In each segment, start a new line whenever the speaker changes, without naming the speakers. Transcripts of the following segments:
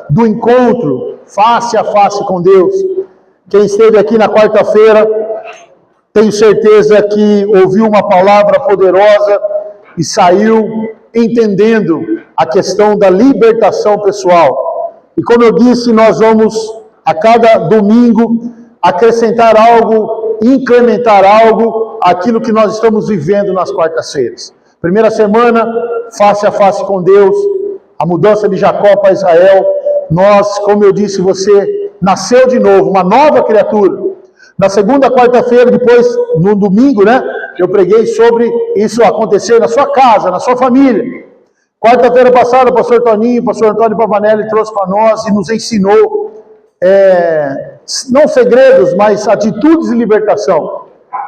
do encontro face a face com Deus. Quem esteve aqui na quarta-feira, tenho certeza que ouviu uma palavra poderosa e saiu entendendo a questão da libertação pessoal. E como eu disse, nós vamos a cada domingo acrescentar algo, incrementar algo àquilo que nós estamos vivendo nas quartas-feiras. Primeira semana, face a face com Deus, a mudança de Jacó para Israel. Nós, como eu disse, você nasceu de novo, uma nova criatura. Na segunda quarta-feira, depois, no domingo, eu preguei sobre isso acontecer na sua casa, na sua família. Quarta-feira passada, o pastor Toninho, o pastor Antônio Pavanelli trouxe para nós e nos ensinou, não segredos, mas atitudes de libertação.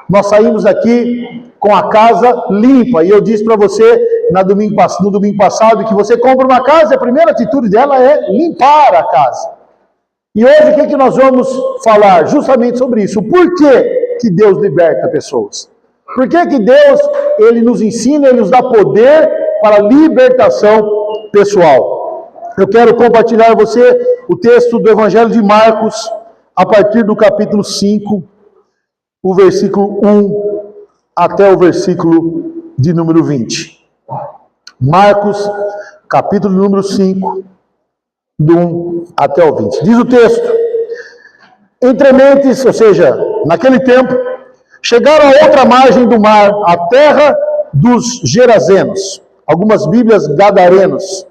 Nós saímos aqui com a casa limpa, e eu disse para você no domingo passado que você compra uma casa e a primeira atitude dela é limpar a casa. E hoje o que nós vamos falar? Justamente sobre isso. Por que Deus liberta pessoas? Por que Deus ele nos ensina, ele nos dá poder para a libertação pessoal? Eu quero compartilhar com você o texto do Evangelho de Marcos, a partir do capítulo 5, o versículo 1 até o versículo de número 20. Marcos, capítulo número 5, do 1 até o 20. Diz o texto: entre mentes, ou seja, naquele tempo, chegaram a outra margem do mar, a terra dos Gerazenos, algumas bíblias gadarenos.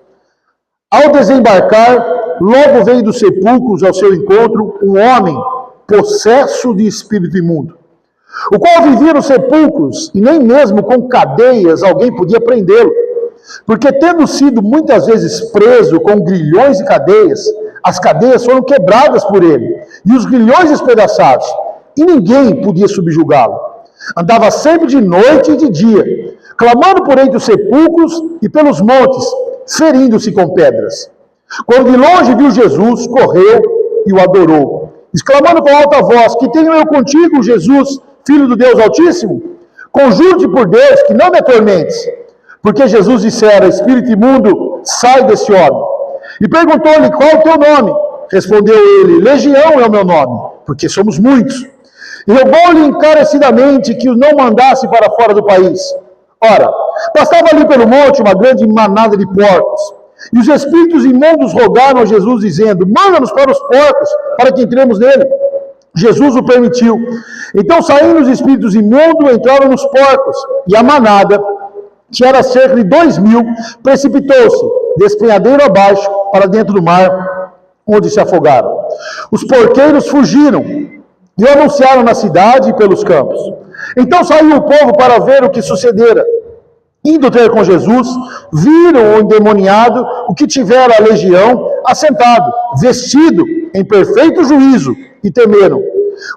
Ao desembarcar, logo veio dos sepulcros ao seu encontro um homem possesso de espírito imundo, o qual vivia nos sepulcros, e nem mesmo com cadeias alguém podia prendê-lo, porque tendo sido muitas vezes preso com grilhões e cadeias, as cadeias foram quebradas por ele, e os grilhões despedaçados, e ninguém podia subjugá-lo. Andava sempre de noite e de dia, clamando por entre os sepulcros e pelos montes, ferindo-se com pedras. Quando de longe viu Jesus, correu e o adorou, exclamando com alta voz: que tenho eu contigo, Jesus, Filho do Deus Altíssimo? Conjuro-te por Deus que não me atormentes. Porque Jesus dissera: espírito imundo, sai desse homem. E perguntou-lhe: qual é o teu nome? Respondeu ele: Legião é o meu nome, porque somos muitos. E rogou-lhe encarecidamente que o não mandasse para fora do país. Ora, passava ali pelo monte uma grande manada de porcos. E os espíritos imundos rogaram a Jesus, dizendo: manda-nos para os porcos, para que entremos nele. Jesus o permitiu. Então, saindo os espíritos imundos, entraram nos porcos, e a manada, que era cerca de 2.000, precipitou-se, despenhadeiro abaixo, para dentro do mar, onde se afogaram. Os porqueiros fugiram, e o anunciaram na cidade e pelos campos. Então saiu o povo para ver o que sucedera. Indo ter com Jesus, viram o endemoniado, o que tivera a legião, assentado, vestido em perfeito juízo, e temeram.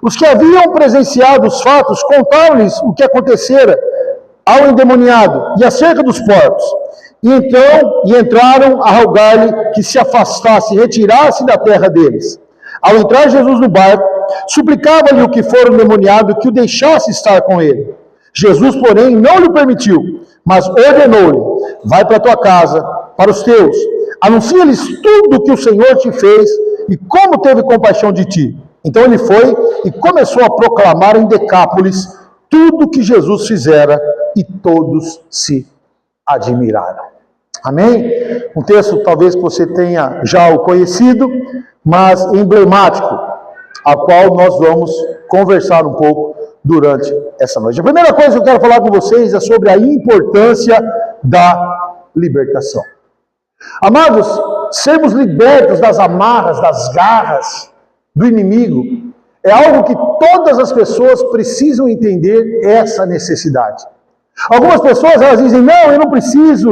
Os que haviam presenciado os fatos contaram-lhes o que acontecera ao endemoniado e acerca dos porcos. E entraram a rogar-lhe que se afastasse, retirasse da terra deles. Ao entrar Jesus no barco, suplicava-lhe o que fora endemoniado que o deixasse estar com ele. Jesus, porém, não lhe permitiu, mas ordenou-lhe: vai para a tua casa, para os teus, anuncia-lhes tudo o que o Senhor te fez e como teve compaixão de ti. Então ele foi e começou a proclamar em Decápolis tudo o que Jesus fizera, e todos se admiraram. Amém? Um texto talvez que você tenha já o conhecido, mas emblemático, a qual nós vamos conversar um pouco durante essa noite. A primeira coisa que eu quero falar com vocês é sobre a importância da libertação. Amados, sermos libertos das amarras, das garras do inimigo, é algo que todas as pessoas precisam entender essa necessidade. Algumas pessoas elas dizem: não, eu não preciso,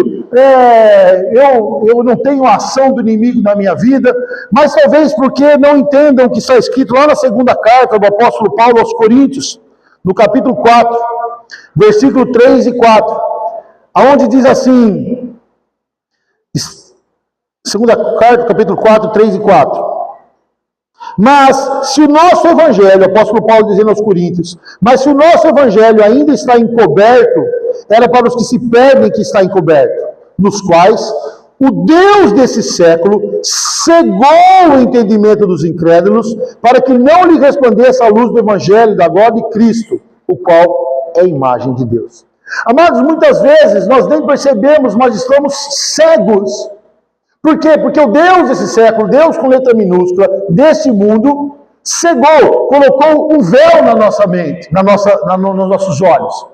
eu não tenho a ação do inimigo na minha vida, mas talvez porque não entendam o que está escrito lá na segunda carta do apóstolo Paulo aos Coríntios, no capítulo 4, versículo 3 e 4, aonde diz assim, segunda carta, capítulo 4, 3 e 4. Mas se o nosso evangelho, o apóstolo Paulo dizendo aos Coríntios, mas se o nosso evangelho ainda está encoberto, era para os que se perdem que está encoberto, nos quais O Deus desse século cegou o entendimento dos incrédulos para que não lhe resplandecesse a luz do Evangelho da glória de Cristo, o qual é a imagem de Deus. Amados, muitas vezes nós nem percebemos, mas estamos cegos. Por quê? Porque o Deus desse século, Deus com letra minúscula, desse mundo, cegou, colocou um véu na nossa mente, nos nossos olhos.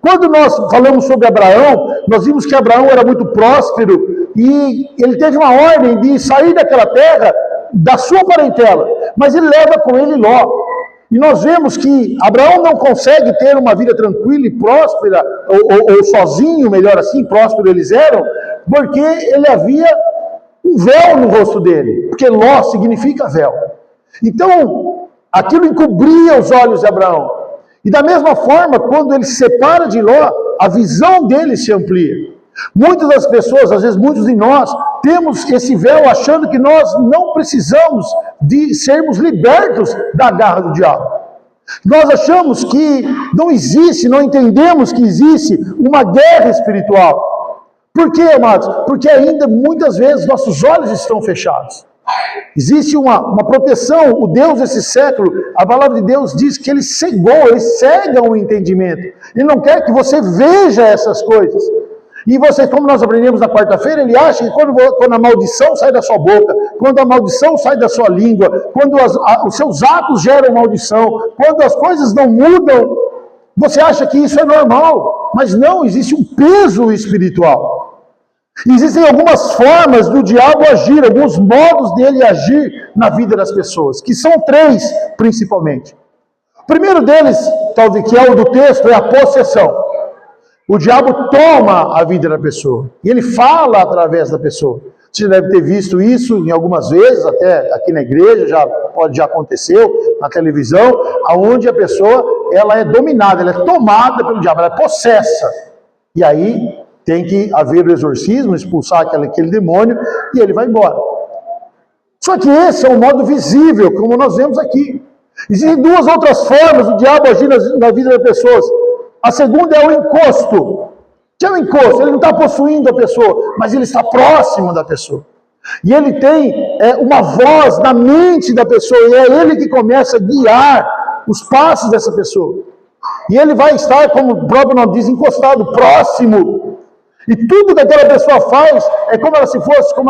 Quando nós falamos sobre Abraão, nós vimos que Abraão era muito próspero e ele teve uma ordem de sair daquela terra, da sua parentela, mas ele leva com ele Ló. E nós vemos que Abraão não consegue ter uma vida tranquila e próspera, ou sozinho, melhor assim, próspero eles eram, porque ele havia um véu no rosto dele, porque Ló significa véu. Então, aquilo encobria os olhos de Abraão. E da mesma forma, quando ele se separa de Ló, a visão dele se amplia. Muitas das pessoas, às vezes muitos de nós, temos esse véu achando que nós não precisamos de sermos libertos da garra do diabo. Nós achamos que não existe, não entendemos que existe uma guerra espiritual. Por quê, amados? Porque ainda muitas vezes nossos olhos estão fechados. Existe uma proteção. O Deus desse século, a palavra de Deus diz que ele cegou, ele cega o entendimento. Ele não quer que você veja essas coisas. E você, como nós aprendemos na quarta-feira, ele acha que quando a maldição sai da sua boca, quando a maldição sai da sua língua, quando os seus atos geram maldição, quando as coisas não mudam, você acha que isso é normal. Mas não, existe um peso espiritual. Existem algumas formas do diabo agir, alguns modos dele agir na vida das pessoas, que são 3 principalmente. O primeiro deles, talvez que é o do texto, é a possessão. O diabo toma a vida da pessoa e ele fala através da pessoa. Você deve ter visto isso em algumas vezes, até aqui na igreja, já aconteceu, na televisão, onde a pessoa ela é dominada, ela é tomada pelo diabo, ela é possessa. E aí tem que haver o exorcismo, expulsar aquele demônio e ele vai embora. Só que esse é um modo visível, como nós vemos aqui. Existem 2 outras formas do diabo agir na vida das pessoas. A segunda é o encosto. O que é o encosto? Ele não está possuindo a pessoa, mas ele está próximo da pessoa. E ele tem uma voz na mente da pessoa, e é ele que começa a guiar os passos dessa pessoa. E ele vai estar, como o próprio nome diz, encostado, próximo. E tudo que aquela pessoa faz é como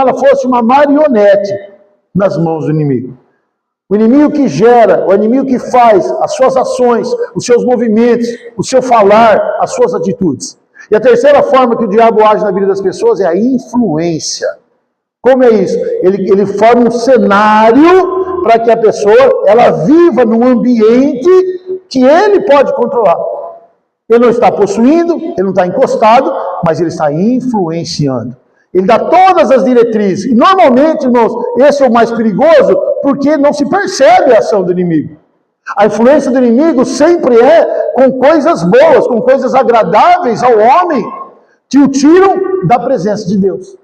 ela fosse uma marionete nas mãos do inimigo. O inimigo que gera, o inimigo que faz as suas ações, os seus movimentos, o seu falar, as suas atitudes. E a terceira forma que o diabo age na vida das pessoas é a influência. Como é isso? Ele forma um cenário para que a pessoa ela viva num ambiente que ele pode controlar. Ele não está possuindo, ele não está encostado, mas ele está influenciando. Ele dá todas as diretrizes. E normalmente, irmãos, esse é o mais perigoso, porque não se percebe a ação do inimigo. A influência do inimigo sempre é com coisas boas, com coisas agradáveis ao homem, que o tiram da presença de Deus.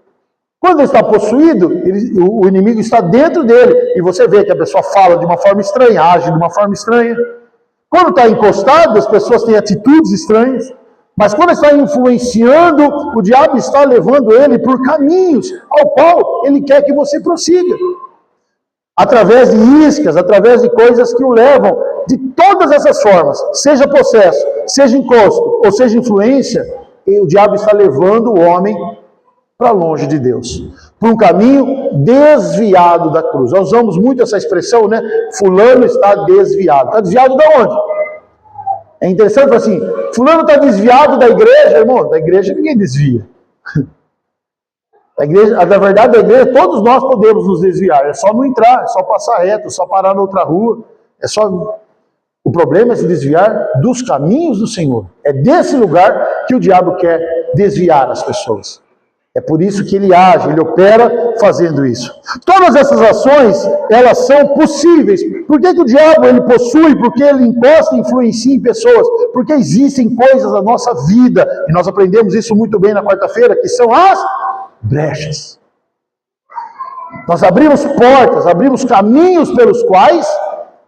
Quando ele está possuído, o inimigo está dentro dele. E você vê que a pessoa fala de uma forma estranha, age de uma forma estranha. Quando está encostado, as pessoas têm atitudes estranhas. Mas quando está influenciando, o diabo está levando ele por caminhos ao qual ele quer que você prossiga. Através de iscas, através de coisas que o levam de todas essas formas, seja processo, seja encosto ou seja influência, o diabo está levando o homem para longe de Deus, por um caminho desviado da cruz. Nós usamos muito essa expressão, né? Fulano está desviado. Está desviado de onde? É interessante, assim, fulano está desviado da igreja, irmão, da igreja ninguém desvia. Na verdade, da igreja, todos nós podemos nos desviar, é só não entrar, é só passar reto, é só parar na outra rua, o problema é se desviar dos caminhos do Senhor. É desse lugar que o diabo quer desviar as pessoas. É por isso que ele age, ele opera fazendo isso. Todas essas ações, elas são possíveis. Por que o diabo ele possui? Porque ele encosta e influencia em pessoas. Porque existem coisas na nossa vida, e nós aprendemos isso muito bem na quarta-feira, que são as brechas. Nós abrimos portas, abrimos caminhos pelos quais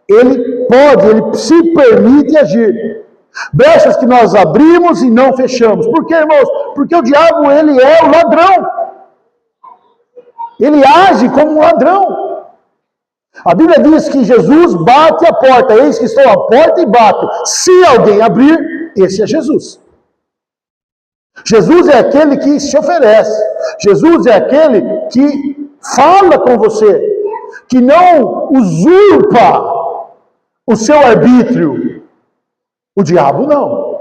ele se permite agir. Brechas que nós abrimos e não fechamos. Por quê, irmãos? Porque o diabo, ele é o ladrão. Ele age como um ladrão. A Bíblia diz que Jesus bate a porta. Eis que estou à porta e bato. Se alguém abrir, esse é Jesus. Jesus é aquele que se oferece. Jesus é aquele que fala com você, que não usurpa o seu arbítrio. O diabo não.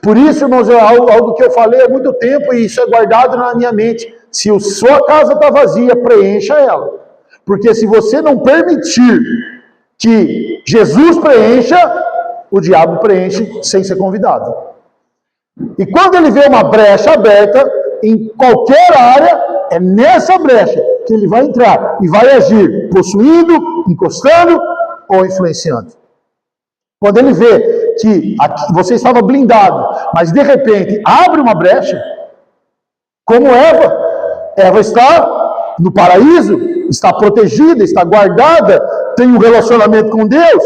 Por isso, irmãos, é algo que eu falei há muito tempo e isso é guardado na minha mente. Se a sua casa está vazia, preencha ela. Porque se você não permitir que Jesus preencha, o diabo preenche sem ser convidado. E quando ele vê uma brecha aberta, em qualquer área, é nessa brecha que ele vai entrar e vai agir, possuindo, encostando ou influenciando. Quando ele vê que você estava blindado, mas de repente abre uma brecha, como Eva está no paraíso, está protegida, está guardada, tem um relacionamento com Deus,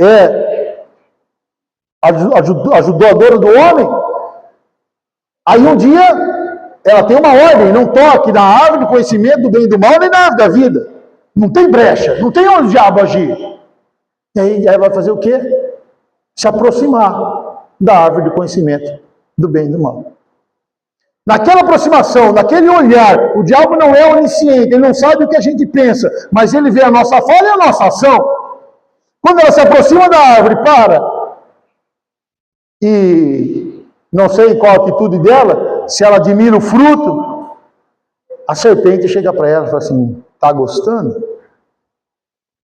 é ajudadora do homem. Aí um dia ela tem uma ordem: não toque na árvore do conhecimento do bem e do mal, nem na árvore da vida. Não tem brecha, não tem onde o diabo agir. E aí vai fazer o quê? Se aproximar da árvore do conhecimento do bem e do mal. Naquela aproximação, naquele olhar, o diabo não é onisciente, ele não sabe o que a gente pensa, mas ele vê a nossa fala e a nossa ação. Quando ela se aproxima da árvore, para, e não sei qual a atitude dela, se ela admira o fruto, a serpente chega para ela e fala assim: está gostando?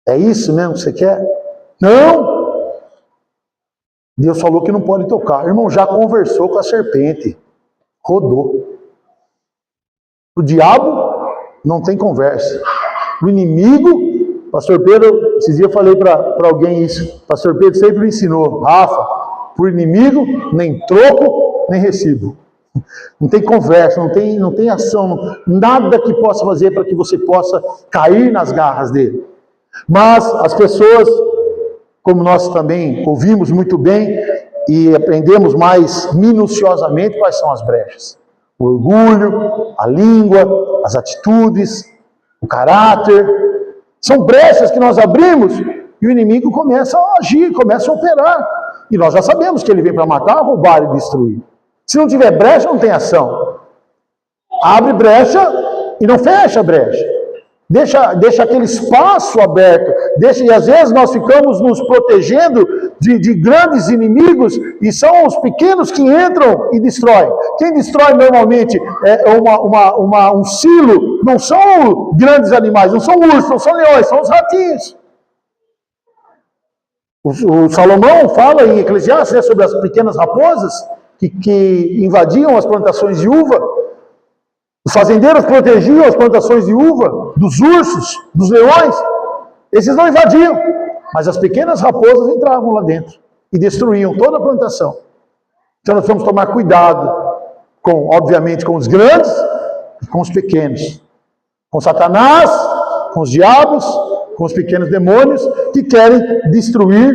É isso mesmo que você quer? Não! Deus falou que não pode tocar. O irmão já conversou com a serpente. Rodou. O diabo não tem conversa. O inimigo, pastor Pedro, esses dias eu falei para alguém isso. Pastor Pedro sempre me ensinou: Rafa, por inimigo, nem troco, nem recibo. Não tem conversa, não tem ação, nada que possa fazer para que você possa cair nas garras dele. Mas as pessoas, como nós também ouvimos muito bem e aprendemos mais minuciosamente quais são as brechas: o orgulho, a língua, as atitudes, o caráter. São brechas que nós abrimos e o inimigo começa a agir, começa a operar. E nós já sabemos que ele vem para matar, roubar e destruir. Se não tiver brecha, não tem ação. Abre brecha e não fecha a brecha. Deixa aquele espaço aberto. E às vezes nós ficamos nos protegendo de grandes inimigos e são os pequenos que entram e destroem. Quem destrói normalmente um silo não são grandes animais, não são ursos, não são leões, são os ratinhos. O Salomão fala em Eclesiastes sobre as pequenas raposas que invadiam as plantações de uva. Os fazendeiros protegiam as plantações de uva dos ursos, dos leões. Esses não invadiam, mas as pequenas raposas entravam lá dentro e destruíam toda a plantação. Então nós vamos tomar cuidado, obviamente, com os grandes e com os pequenos. Com Satanás, com os diabos, com os pequenos demônios que querem destruir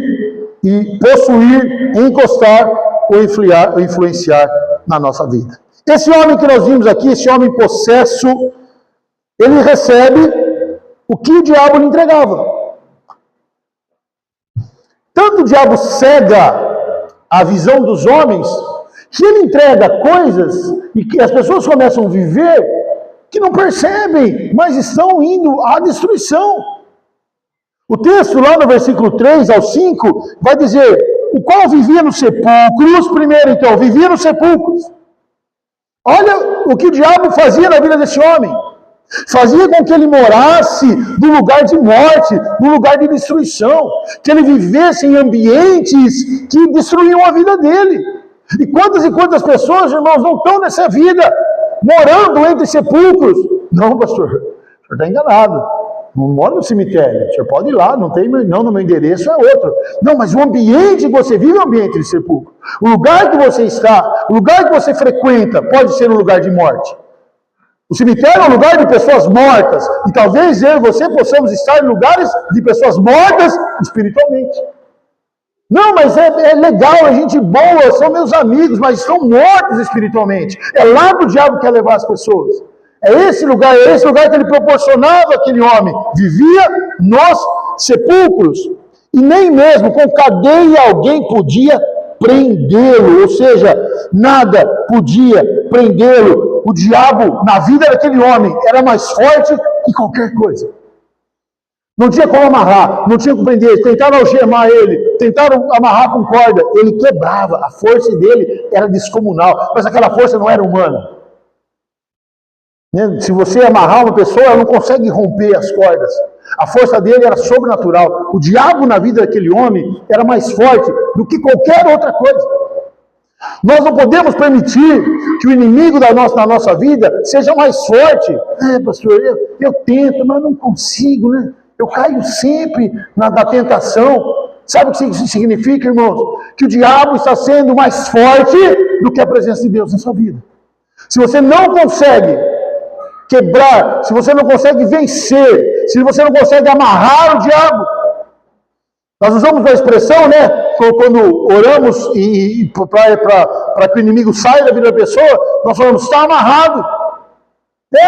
e possuir, encostar ou influenciar na nossa vida. Esse homem que nós vimos aqui, esse homem possesso, ele recebe o que o diabo lhe entregava. Tanto o diabo cega a visão dos homens, que ele entrega coisas e que as pessoas começam a viver que não percebem, mas estão indo à destruição. O texto lá no versículo 3 ao 5 vai dizer: o qual vivia nos sepulcros, primeiro então, vivia nos sepulcros. Olha o que o diabo fazia na vida desse homem. Fazia com que ele morasse no lugar de morte, no lugar de destruição. Que ele vivesse em ambientes que destruíam a vida dele. E quantas pessoas, irmãos, não estão nessa vida, morando entre sepulcros? Não, pastor, o senhor está enganado. Não mora no cemitério, o senhor pode ir lá, não no meu endereço é outro. Não, mas o ambiente que você vive é um ambiente de sepulcro. O lugar que você está, o lugar que você frequenta, pode ser um lugar de morte. O cemitério é um lugar de pessoas mortas. E talvez eu e você possamos estar em lugares de pessoas mortas espiritualmente. Não, mas é legal, é gente boa, são meus amigos, mas estão mortos espiritualmente. É lá que o diabo quer levar as pessoas. É esse lugar que ele proporcionava aquele homem. Vivia nos sepulcros. E nem mesmo com cadeia alguém podia prendê-lo. Ou seja, nada podia prendê-lo. O diabo, na vida daquele homem, era mais forte que qualquer coisa. Não tinha como amarrar, não tinha como prender. Tentaram algemar ele, tentaram amarrar com corda. Ele quebrava. A força dele era descomunal. Mas aquela força não era humana. Se você amarrar uma pessoa, ela não consegue romper as cordas. A força dele era sobrenatural. O diabo na vida daquele homem era mais forte do que qualquer outra coisa. Nós não podemos permitir que o inimigo da nossa vida seja mais forte. Pastor, eu tento, mas não consigo, né? Eu caio sempre na tentação. Sabe o que isso significa, irmãos? Que o diabo está sendo mais forte do que a presença de Deus na sua vida. Se você não consegue quebrar, se você não consegue vencer, se você não consegue amarrar o diabo. Nós usamos uma expressão, né? Quando oramos para que o inimigo saia da vida da pessoa, nós falamos, está amarrado.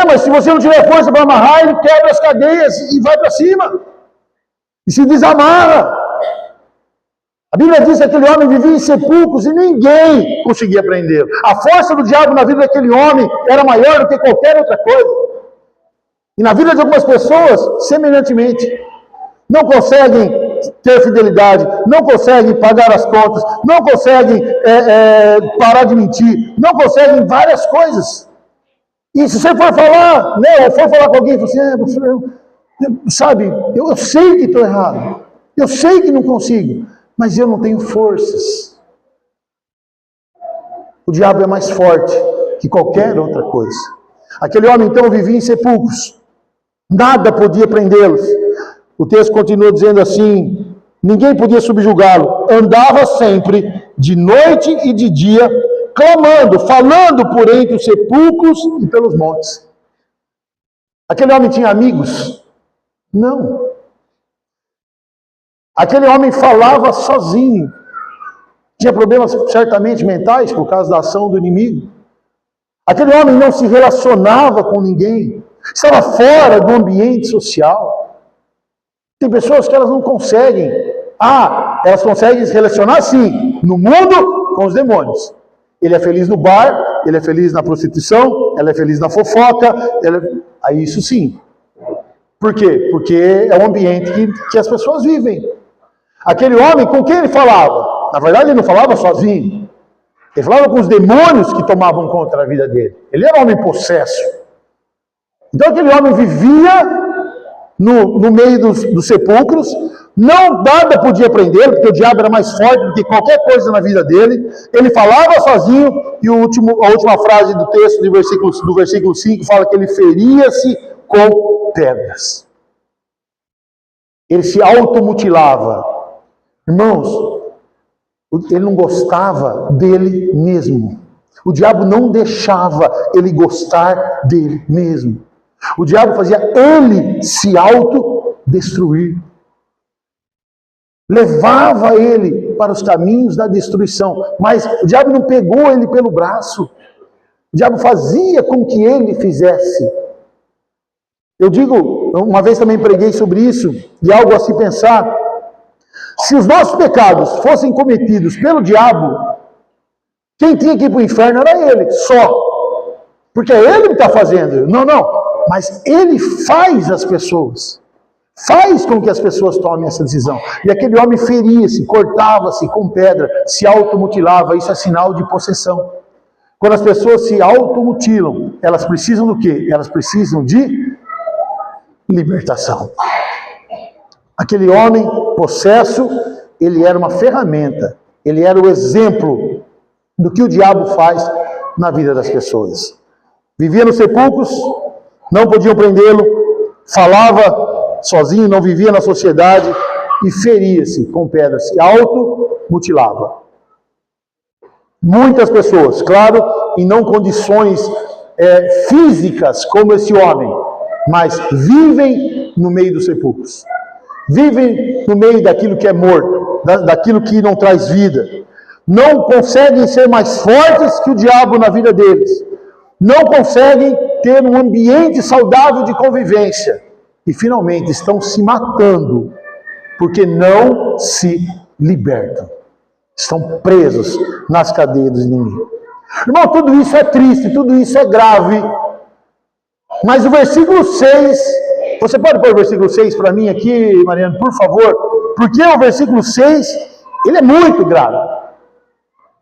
Mas se você não tiver força para amarrar, ele quebra as cadeias e vai para cima. E se desamarra. A Bíblia diz que aquele homem vivia em sepulcros e ninguém conseguia prendê-lo. A força do diabo na vida daquele homem era maior do que qualquer outra coisa. E na vida de algumas pessoas, semelhantemente, não conseguem ter fidelidade, não conseguem pagar as contas, não conseguem parar de mentir, não conseguem várias coisas. E se você for falar, né, ou for falar com alguém, você sabe, eu sei que estou errado, eu sei que não consigo, mas eu não tenho forças. O diabo é mais forte que qualquer outra coisa. Aquele homem então vivia em sepulcros, nada podia prendê-los. O texto continua dizendo assim, ninguém podia subjugá-lo, andava sempre, de noite e de dia, clamando, falando por entre os sepulcros e pelos montes. Aquele homem tinha amigos? Não. Aquele homem falava sozinho. Tinha problemas certamente mentais por causa da ação do inimigo. Aquele homem não se relacionava com ninguém. Estava fora do ambiente social. Tem pessoas que elas não conseguem. Elas conseguem se relacionar sim, no mundo com os demônios. Ele é feliz no bar, ele é feliz na prostituição, ela é feliz na fofoca. Aí isso sim. Por quê? Porque é um ambiente que as pessoas vivem. Aquele homem, com quem ele falava? Na verdade, ele não falava sozinho. Ele falava com os demônios que tomavam conta da vida dele. Ele era um homem possesso. Então aquele homem vivia no meio dos sepulcros, nada podia prendê-lo, porque o diabo era mais forte do que qualquer coisa na vida dele. Ele falava sozinho, e a última frase do texto do versículo 5 fala que ele feria-se com pedras. Ele se automutilava. Irmãos, ele não gostava dele mesmo. O diabo não deixava ele gostar dele mesmo. O diabo fazia ele se autodestruir. Levava ele para os caminhos da destruição. Mas o diabo não pegou ele pelo braço. O diabo fazia com que ele fizesse. Eu digo, uma vez também preguei sobre isso, e algo a se pensar. Se os nossos pecados fossem cometidos pelo diabo, quem tinha que ir para o inferno era ele, só. Porque é ele que está fazendo. Não. Mas ele faz as pessoas. Faz com que as pessoas tomem essa decisão. E aquele homem feria-se, cortava-se com pedra, se automutilava. Isso é sinal de possessão. Quando as pessoas se automutilam, elas precisam do quê? Elas precisam de libertação. Aquele homem possesso, ele era uma ferramenta. Ele era o exemplo do que o diabo faz na vida das pessoas. Vivia nos sepulcros, não podiam prendê-lo, falava sozinho, não vivia na sociedade e feria-se com pedras, se automutilava. Muitas pessoas, claro, em não condições físicas como esse homem, mas vivem no meio dos sepulcros. Vivem no meio daquilo que é morto, daquilo que não traz vida. Não conseguem ser mais fortes que o diabo na vida deles. Não conseguem ter um ambiente saudável de convivência. E finalmente estão se matando, porque não se libertam. Estão presos nas cadeias do inimigo. Irmão, tudo isso é triste, tudo isso é grave. Mas o versículo 6, você pode pôr o versículo 6 para mim aqui, Mariano, por favor? Porque o versículo 6, ele é muito grave.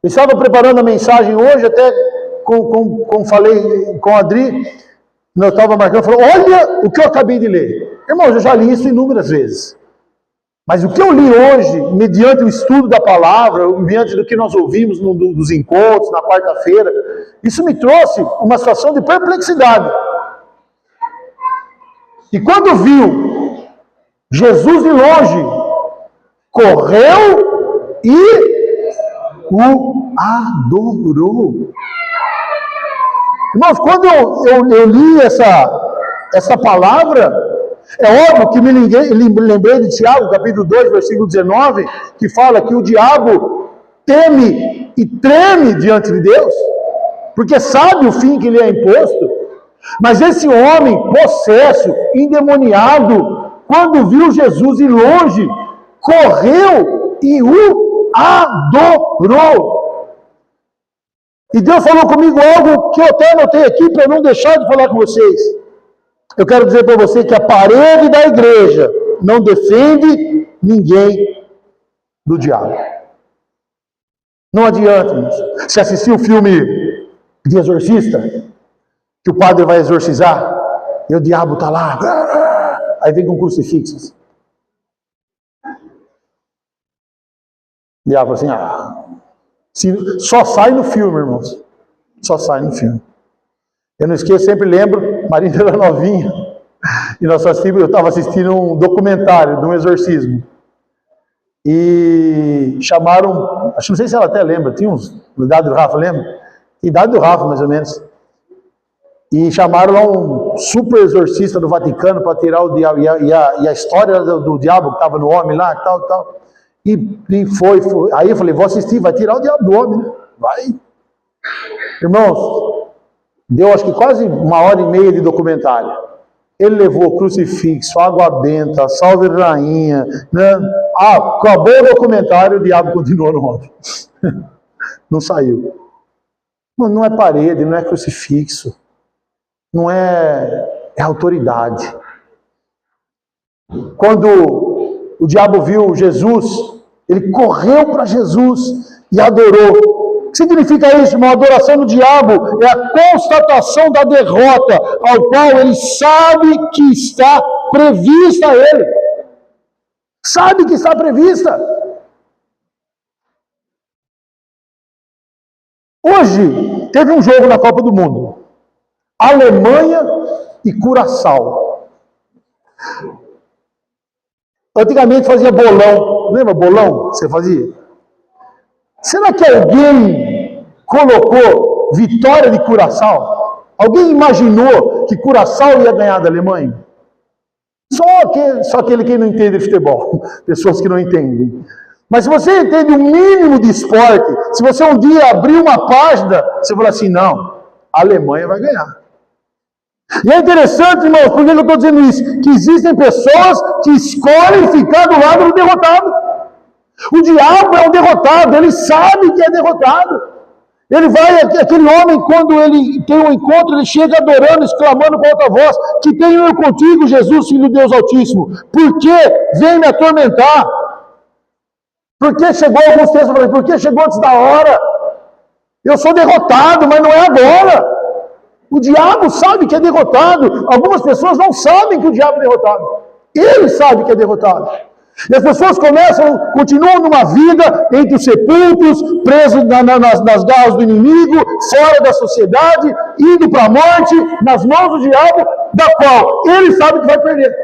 Eu estava preparando a mensagem hoje, até como falei com a Adri, eu estava marcando, falou, olha o que eu acabei de ler. Irmão, eu já li isso inúmeras vezes. Mas o que eu li hoje, mediante o estudo da palavra, mediante do que nós ouvimos dos encontros, na quarta-feira, isso me trouxe uma situação de perplexidade. E quando viu Jesus de longe, correu e o adorou. Irmãos, quando eu li essa palavra, é óbvio que me lembrei de Tiago, capítulo 2, versículo 19, que fala que o diabo teme e treme diante de Deus, porque sabe o fim que lhe é imposto. Mas esse homem, possesso, endemoniado, quando viu Jesus de longe, correu e o adorou. E Deus falou comigo algo que eu até anotei aqui para não deixar de falar com vocês. Eu quero dizer para você que a parede da igreja não defende ninguém do diabo. Não adianta, irmãos. Você assistiu o filme de Exorcista? Que o padre vai exorcizar e o diabo está lá. Aí vem com crucifixos. O diabo assim, só sai no filme, irmãos. Só sai no filme. Eu não esqueço, sempre lembro, Marinha era novinha, e eu estava assistindo um documentário de um exorcismo. E chamaram, acho, não sei se ela até lembra, tinha uns, idade do Rafa, lembra? Idade do Rafa, mais ou menos. E chamaram lá um super exorcista do Vaticano para tirar o diabo, e a história do diabo que estava no homem lá, tal. E foi. Aí eu falei, vou assistir, vai tirar o diabo do homem, né? Vai. Irmãos, deu acho que quase 1h30 de documentário. Ele levou crucifixo, água benta, salve rainha, né? Acabou o documentário, o diabo continuou no homem. Não saiu. Não é parede, não é crucifixo. Não é autoridade. Quando o diabo viu Jesus, ele correu para Jesus e adorou. O que significa isso, irmão? A adoração do diabo é a constatação da derrota, ao qual ele sabe que está prevista a ele. Sabe que está prevista. Hoje, teve um jogo na Copa do Mundo. Alemanha e Curaçao. Antigamente fazia bolão. Lembra bolão que você fazia? Será que alguém colocou vitória de Curaçao? Alguém imaginou que Curaçao ia ganhar da Alemanha? Só aquele que não entende de futebol. Pessoas que não entendem. Mas se você entende o mínimo de esporte, se você um dia abrir uma página, você fala assim, não, a Alemanha vai ganhar. E é interessante, irmãos, por que eu estou dizendo isso? Que existem pessoas que escolhem ficar do lado do derrotado. O diabo é um derrotado, ele sabe que é derrotado. Ele vai, aquele homem, quando ele tem um encontro, ele chega adorando, exclamando com alta voz, que tenho eu contigo, Jesus, Filho de Deus Altíssimo. Por que vem me atormentar? Por que chegou alguns textos para mim? Por que chegou antes da hora? Eu sou derrotado, mas não é agora. O diabo sabe que é derrotado. Algumas pessoas não sabem que o diabo é derrotado. Ele sabe que é derrotado. E as pessoas continuam numa vida entre os sepulcros, presos nas garras do inimigo, fora da sociedade, indo para a morte, nas mãos do diabo, da qual ele sabe que vai perder.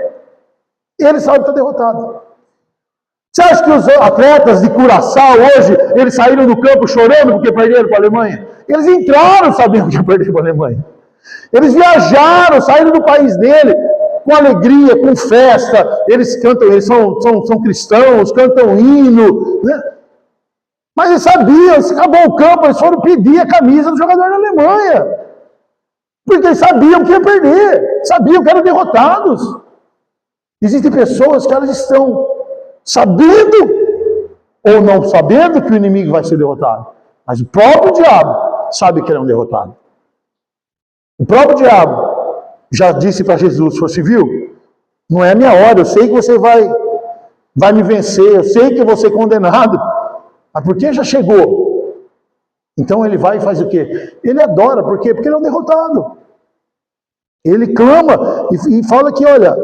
Ele sabe que está derrotado. Você acha que os atletas de Curaçao hoje, eles saíram do campo chorando porque perderam para a Alemanha? Eles entraram sabendo que iam perder para a Alemanha. Eles viajaram, saíram do país dele, com alegria, com festa. Eles cantam, eles são cristãos, cantam hino. Né? Mas eles sabiam, se acabou o campo, eles foram pedir a camisa do jogador da Alemanha. Porque eles sabiam que ia perder, sabiam que eram derrotados. Existem pessoas que elas estão sabendo ou não sabendo que o inimigo vai ser derrotado. Mas o próprio diabo sabe que ele é um derrotado. O próprio diabo já disse para Jesus, você viu? Não é a minha hora, eu sei que você vai me vencer, eu sei que eu vou ser condenado. Mas por que já chegou? Então ele vai e faz o quê? Ele adora, por quê? Porque ele é um derrotado. Ele clama e fala que, olha,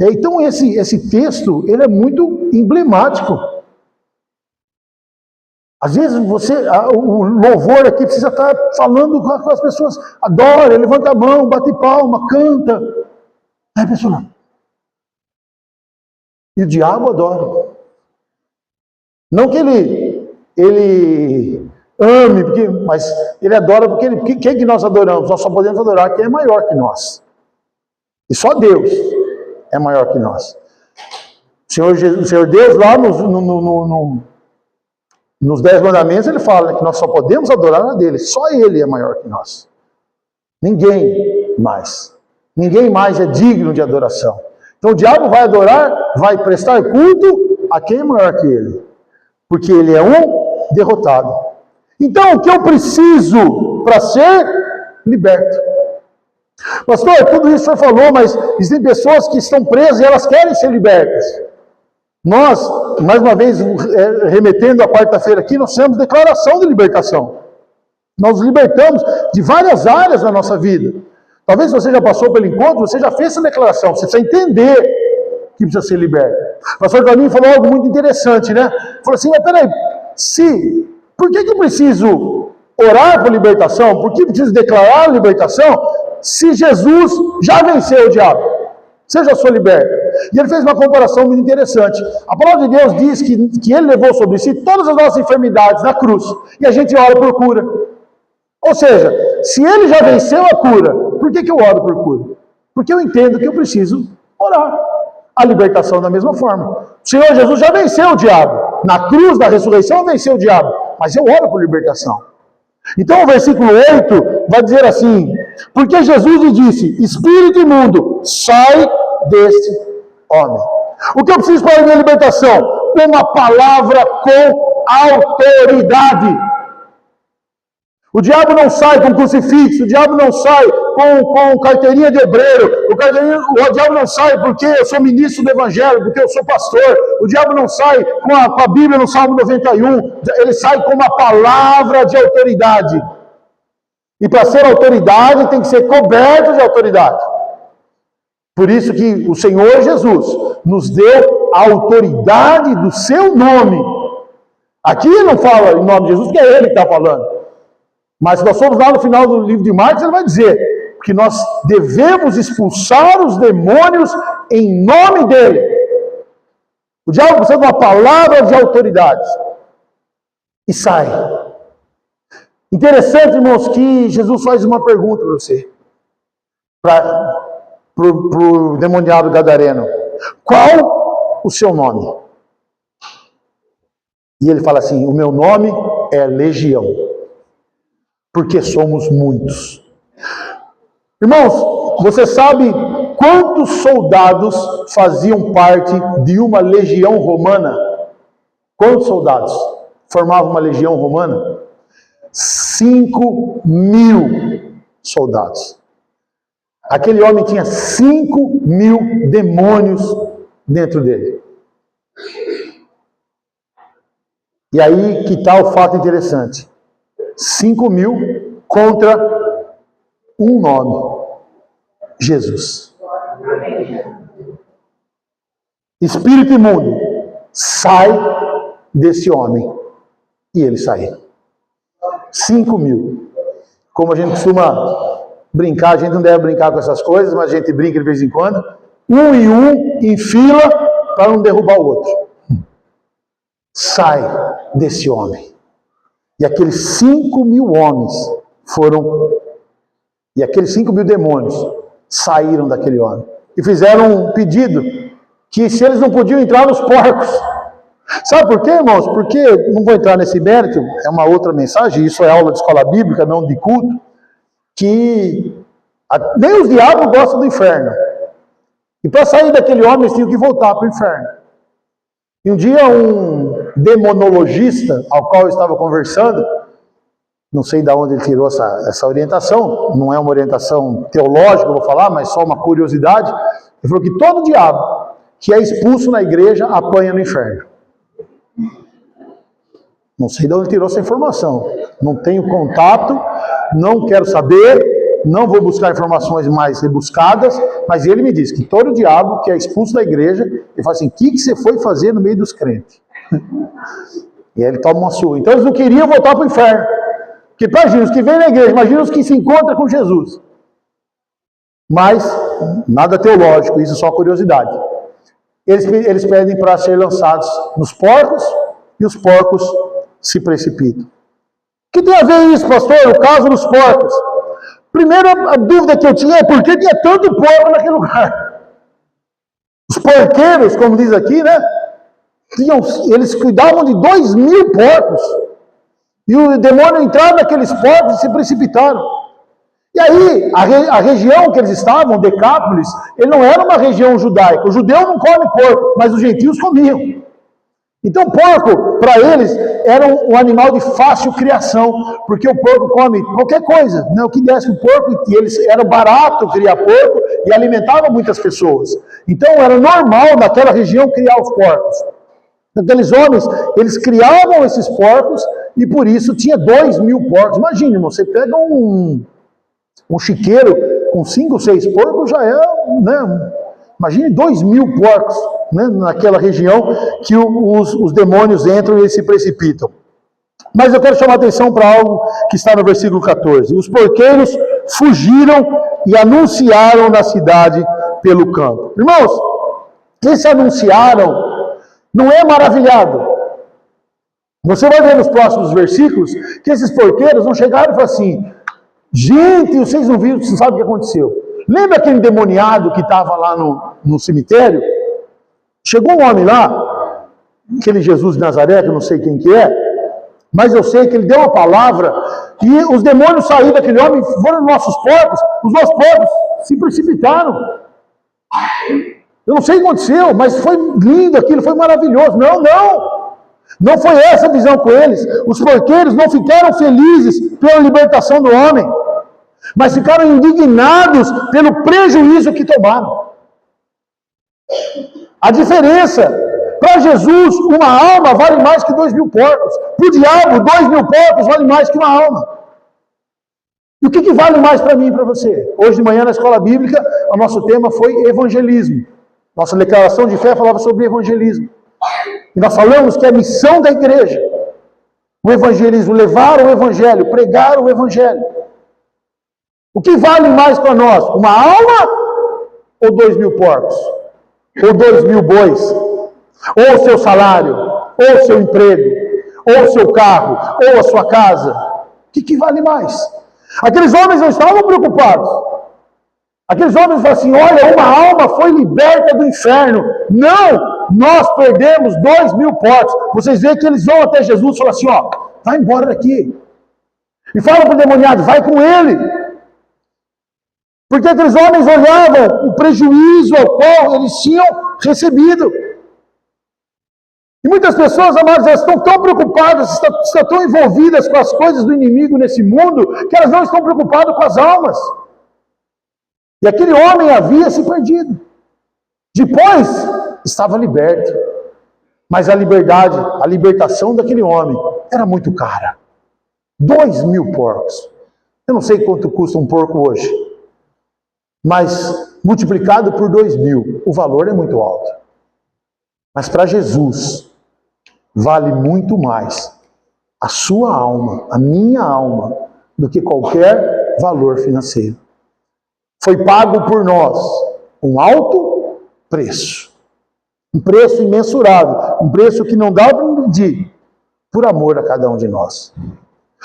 então esse texto, ele é muito emblemático. Às vezes o louvor aqui precisa estar falando com as pessoas, adora, levanta a mão, bate palma, canta. Aí a pessoa não. E o diabo adora. Não que ele ame, mas ele adora porque quem que nós adoramos? Nós só podemos adorar quem é maior que nós. E só Deus é maior que nós. O Senhor Deus lá nos 10 mandamentos ele fala que nós só podemos adorar a dele. Só ele é maior que nós. Ninguém mais. Ninguém mais é digno de adoração. Então o diabo vai adorar, vai prestar culto a quem é maior que ele. Porque ele é um derrotado. Então o que eu preciso para ser liberto? Pastor, tudo isso o senhor falou, mas existem pessoas que estão presas e elas querem ser libertas. Nós, mais uma vez, remetendo à quarta-feira aqui, nós temos declaração de libertação. Nós nos libertamos de várias áreas da nossa vida. Talvez você já passou pelo encontro, você já fez essa declaração, você precisa entender que precisa ser liberto. O pastor Toninho falou algo muito interessante, né? Falou assim, mas peraí, por que eu preciso orar por libertação? Por que preciso declarar a libertação? Se Jesus já venceu o diabo, seja a sua liberta. E ele fez uma comparação muito interessante. A palavra de Deus diz que ele levou sobre si todas as nossas enfermidades na cruz. E a gente ora por cura. Ou seja, se ele já venceu a cura, por que eu oro por cura? Porque eu entendo que eu preciso orar. A libertação da mesma forma. O Senhor Jesus já venceu o diabo. Na cruz da ressurreição venceu o diabo. Mas eu oro por libertação. Então o versículo 8 vai dizer assim, porque Jesus lhe disse, espírito imundo, sai deste homem. O que eu preciso para a minha libertação? Uma palavra com autoridade. O diabo não sai com crucifixo, o diabo não sai com carteirinha de obreiro, o diabo não sai porque eu sou ministro do evangelho, porque eu sou pastor, o diabo não sai com a Bíblia no Salmo 91, ele sai com uma palavra de autoridade. E para ser autoridade tem que ser coberto de autoridade. Por isso que o Senhor Jesus nos deu a autoridade do seu nome. Aqui não fala em nome de Jesus, porque é ele que está falando. Mas se nós formos lá no final do livro de Marcos, ele vai dizer que nós devemos expulsar os demônios em nome dele. O diabo precisa de uma palavra de autoridade. E sai. Interessante, irmãos, que Jesus faz uma pergunta para você. Para o demoniado gadareno. Qual o seu nome? E ele fala assim, o meu nome é Legião. Porque somos muitos. Irmãos, você sabe quantos soldados faziam parte de uma legião romana? Quantos soldados formavam uma legião romana? 5.000 soldados. Aquele homem tinha 5.000 demônios dentro dele. E aí que está o fato interessante. 5.000 contra um nome, Jesus. Espírito imundo, sai desse homem. E ele saiu. 5.000. Como a gente costuma brincar, a gente não deve brincar com essas coisas, mas a gente brinca de vez em quando. Um em fila para não derrubar o outro. Sai desse homem. E aqueles 5.000 homens e aqueles 5.000 demônios saíram daquele homem. E fizeram um pedido, que se eles não podiam entrar nos porcos. Sabe por quê, irmãos? Porque, não vou entrar nesse mérito, é uma outra mensagem, isso é aula de escola bíblica, não de culto, que Nem os diabos gostam do inferno. E para sair daquele homem, eles tinham que voltar para o inferno. E um dia um demonologista, ao qual eu estava conversando, não sei de onde ele tirou essa orientação, não é uma orientação teológica, eu vou falar, mas só uma curiosidade. Ele falou que todo diabo que é expulso na igreja apanha no inferno. Não sei de onde ele tirou essa informação. Não tenho contato, não quero saber, não vou buscar informações mais rebuscadas, mas ele me disse que todo diabo que é expulso da igreja, ele fala assim, o que você foi fazer no meio dos crentes? E aí ele toma uma surra. Então eles não queriam voltar para o inferno. Porque imagina os que vêm na igreja, imagina os que se encontram com Jesus. Mas, nada teológico, isso é só curiosidade. Eles pedem para ser lançados nos porcos, e os porcos se precipitam. O que tem a ver isso, pastor? O caso dos porcos. Primeiro, a dúvida que eu tinha é por que tinha tanto porco naquele lugar? Os porqueiros, como diz aqui, né? Eles cuidavam de 2.000 porcos. E o demônio entrava naqueles porcos e se precipitaram. E aí, a região que eles estavam, Decápolis, ele não era uma região judaica. O judeu não come porco, mas os gentios comiam. Então, porco, para eles, era um animal de fácil criação, porque o porco come qualquer coisa, né? O que desse o porco, e eles era barato criar porco e alimentava muitas pessoas. Então, era normal naquela região criar os porcos. Aqueles homens, eles criavam esses porcos e por isso tinha 2.000 porcos. Imagine, irmão, você pega um chiqueiro com 5 ou 6 porcos, já é, né? Imagine 2.000 porcos, né? Naquela região que os demônios entram e eles se precipitam. Mas eu quero chamar a atenção para algo que está no versículo 14. Os porqueiros fugiram e anunciaram na cidade pelo campo. Irmãos, esse anunciaram não é maravilhado. Você vai ver nos próximos versículos que esses porqueiros não chegaram e falaram assim, gente, vocês não viram, você sabe o que aconteceu. Lembra aquele endemoniado que estava lá no cemitério? Chegou um homem lá, aquele Jesus de Nazaré, que eu não sei quem que é, mas eu sei que ele deu uma palavra e os demônios saíram daquele homem, foram nos nossos porcos, os nossos porcos se precipitaram. Eu não sei o que aconteceu, mas foi lindo aquilo, foi maravilhoso. Não foi essa a visão com eles. Os porqueiros não ficaram felizes pela libertação do homem, mas ficaram indignados pelo prejuízo que tomaram. A diferença, para Jesus, uma alma vale mais que 2.000 porcos. Para o diabo, 2.000 porcos vale mais que uma alma. E o que vale mais para mim e para você? Hoje de manhã na escola bíblica, o nosso tema foi evangelismo. Nossa declaração de fé falava sobre evangelismo. E nós falamos que é a missão da igreja, o evangelismo, levar o evangelho, pregar o evangelho. O que vale mais para nós? Uma alma ou 2.000 porcos? Ou 2.000 bois? Ou o seu salário? Ou o seu emprego? Ou o seu carro? Ou a sua casa? O que vale mais? Aqueles homens não estavam preocupados. Aqueles homens falam assim, olha, uma alma foi liberta do inferno. Não, nós perdemos 2.000 porcos. Vocês veem que eles vão até Jesus e falam assim, ó, vai embora daqui. E falam para o demoniado, vai com ele. Porque aqueles homens olhavam o prejuízo ao qual eles tinham recebido. E muitas pessoas, amados, elas estão tão preocupadas, estão tão envolvidas com as coisas do inimigo nesse mundo, que elas não estão preocupadas com as almas. E aquele homem havia se perdido. Depois, estava liberto. Mas a libertação daquele homem era muito cara. 2.000 porcos. Eu não sei quanto custa um porco hoje. Mas, multiplicado por 2.000, o valor é muito alto. Mas para Jesus, vale muito mais a sua alma, a minha alma, do que qualquer valor financeiro. Foi pago por nós um alto preço. Um preço imensurável. Um preço que não dá para medir. Por amor a cada um de nós.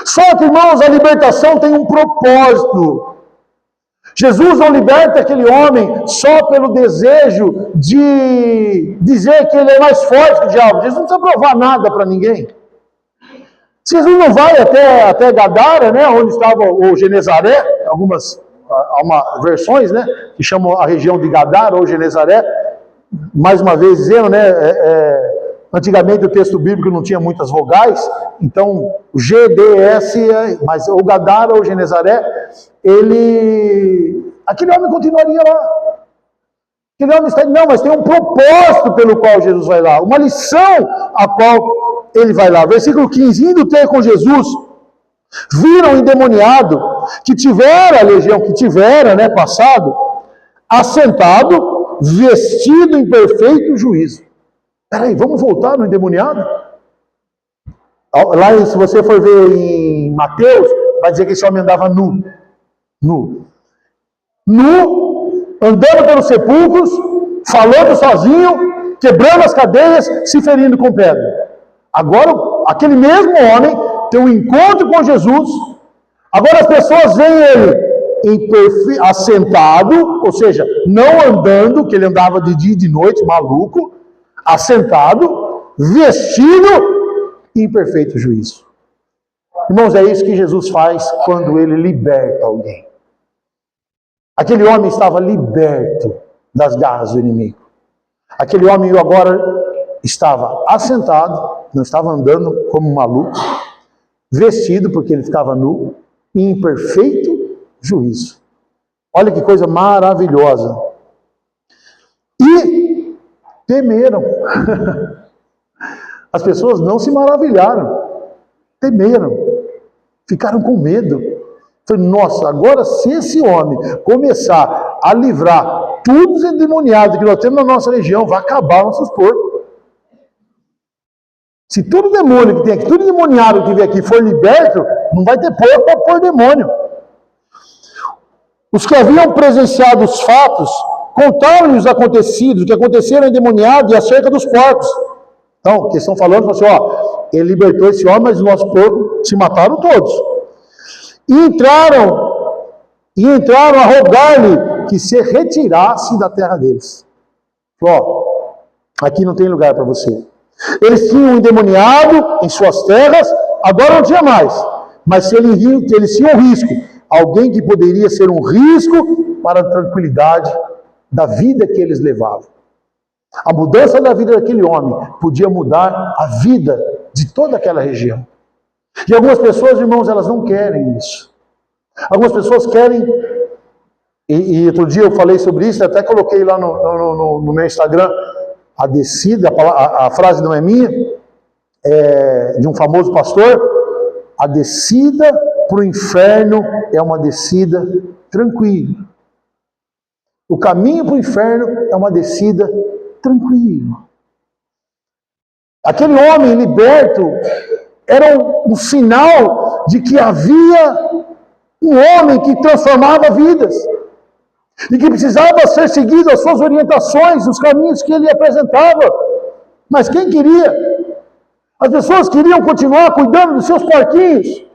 Só que, irmãos, a libertação tem um propósito. Jesus não liberta aquele homem só pelo desejo de dizer que ele é mais forte que o diabo. Jesus não precisa provar nada para ninguém. Jesus não vai até Gadara, né, onde estava o Genezaré, algumas há versões, né, que chamam a região de Gadara ou Genezaré, mais uma vez dizendo, né, antigamente o texto bíblico não tinha muitas vogais, então o G, D, S, mas o Gadara ou Genezaré, aquele homem continuaria lá. Aquele homem está, não, mas tem um propósito pelo qual Jesus vai lá, uma lição a qual ele vai lá. Versículo 15, indo ter com Jesus, viram o endemoniado, que tivera a legião, que tivera, né, passado, assentado, vestido em perfeito juízo. Peraí, vamos voltar no endemoniado? Lá, se você for ver em Mateus, vai dizer que esse homem andava nu. Nu, andando pelos sepulcros, falando sozinho, quebrando as cadeias, se ferindo com pedra. Agora, aquele mesmo homem tem um encontro com Jesus. Agora as pessoas veem ele assentado, ou seja, não andando, que ele andava de dia e de noite, maluco, assentado, vestido em perfeito juízo. Irmãos, é isso que Jesus faz quando ele liberta alguém. Aquele homem estava liberto das garras do inimigo. Aquele homem agora estava assentado, não estava andando como um maluco, vestido, porque ele ficava nu, e em perfeito juízo. Olha que coisa maravilhosa. E temeram. As pessoas não se maravilharam, temeram, ficaram com medo. Falei, nossa, agora se esse homem começar a livrar todos os endemoniados que nós temos na nossa região, vai acabar nossos porcos. Se todo demônio que tem aqui, todo endemoniado que vem aqui for liberto, não vai ter porco para pôr demônio. Os que haviam presenciado os fatos, contaram-lhe os acontecidos, o que aconteceram ao endemoniado e acerca dos porcos. Então, o que estão falando, assim, ó, ele libertou esse homem, mas os nossos porcos se mataram todos. E entraram a rogar-lhe que se retirasse da terra deles. Ó, aqui não tem lugar para você. Eles tinham um endemoniado em suas terras, agora não tinha mais. Mas eles tinham um risco. Alguém que poderia ser um risco para a tranquilidade da vida que eles levavam. A mudança da vida daquele homem podia mudar a vida de toda aquela região. E algumas pessoas, irmãos, elas não querem isso. Algumas pessoas querem, e outro dia eu falei sobre isso, até coloquei lá no meu Instagram, a descida, a frase não é minha, é de um famoso pastor, a descida para o inferno é uma descida tranquila. O caminho para o inferno é uma descida tranquila. Aquele homem liberto era um sinal de que havia um homem que transformava vidas e que precisava ser seguido as suas orientações, os caminhos que ele apresentava. Mas quem queria? As pessoas queriam continuar cuidando dos seus porquinhos,